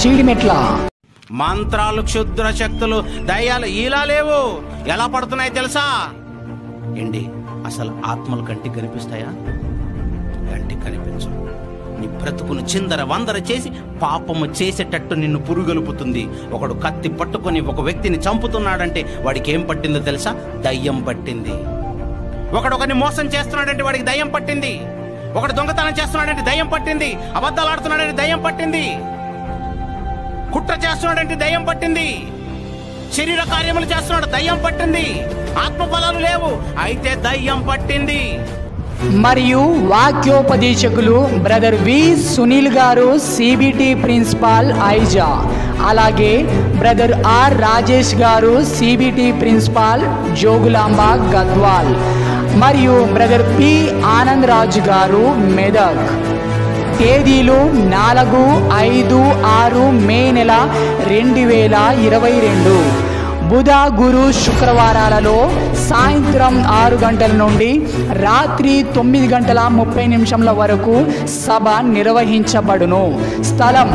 చీడిమెట్ల మంత్రాలు, క్షుద్ర శక్తులు, దయ్యాలు ఇలా లేవు. ఎలా పడుతున్నాయి తెలుసా? ఏంటి అసలు ఆత్మలు కంటికి కనిపిస్తాయా? కంటికి కనిపించు. నీ బ్రతుకును చిందర వందర చేసి పాపము చేసేటట్టు నిన్ను పురుగొలుపుతుంది. ఒకడు కత్తి పట్టుకొని ఒక వ్యక్తిని చంపుతున్నాడంటే వాడికి ఏం పట్టిందో తెలుసా? దయ్యం పట్టింది. ఒకడొకరిని మోసం చేస్తున్నాడంటే వాడికి దయ్యం పట్టింది. ఒకడు దొంగతనం చేస్తున్నాడంటే దయ్యం పట్టింది. అబద్ధాలు ఆడుతున్నాడంటే దయ్యం పట్టింది. కుట్ర చేస్తున్నాడంటే దయ్యం పట్టింది. శరీర కార్యములు చేస్తున్నాడు, దయ్యం పట్టింది. ఆత్మఫలాలు లేవు, అయితే దయ్యం పట్టింది. మరియు వాక్యోపదేశకులు బ్రదర్ వి సునీల్ గారు, సిబిటి ప్రిన్సిపాల్ ఐజా, అలాగే బ్రదర్ ఆర్ రాజేష్ గారు, సిబిటి ప్రిన్సిపాల్ జోగులాంబ గద్వాల్, మరియు బ్రదర్ పి ఆనంద్ రాజు గారు మెదక్. తేదీలు 4, 5, 6 మే నెల 2022. బుధ, గురు, శుక్రవారాలలో సాయంత్రం 6 గంటల నుండి రాత్రి 9:30 వరకు సభ నిర్వహించబడును. స్థలం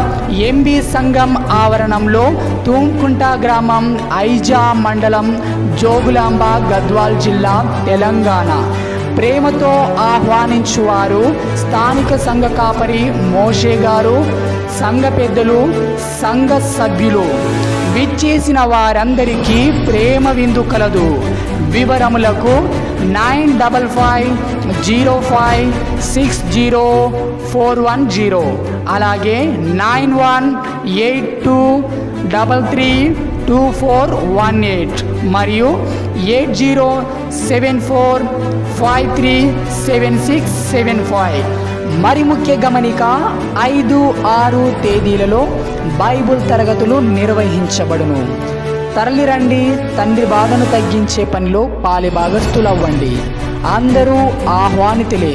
ఎంబి సంఘం ఆవరణంలో, తూంకుంట గ్రామం, ఐజా మండలం, జోగులాంబ గద్వాల్ జిల్లా, తెలంగాణ. ప్రేమతో ఆహ్వానించువారు స్థానిక సంఘ కాపరి మోషే గారు, సంఘ పెద్దలు, సంఘ సభ్యులు. విచ్చేసిన వారందరికీ ప్రేమ విందు కలదు. వివరములకు 9505604110, అలాగే 9182332418 మరియు 8074537675. మరి ముఖ్య గమనిక, 5, 6 తేదీలలో బైబుల్ తరగతులు నిర్వహించబడును. తరలిరండి, తండ్రి బాధను తగ్గించే పనిలో పాలి భాగస్థులవ్వండి. అందరూ ఆహ్వానితులే.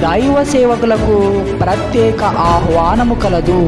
దైవ సేవకులకు ప్రత్యేక ఆహ్వానము కలదు.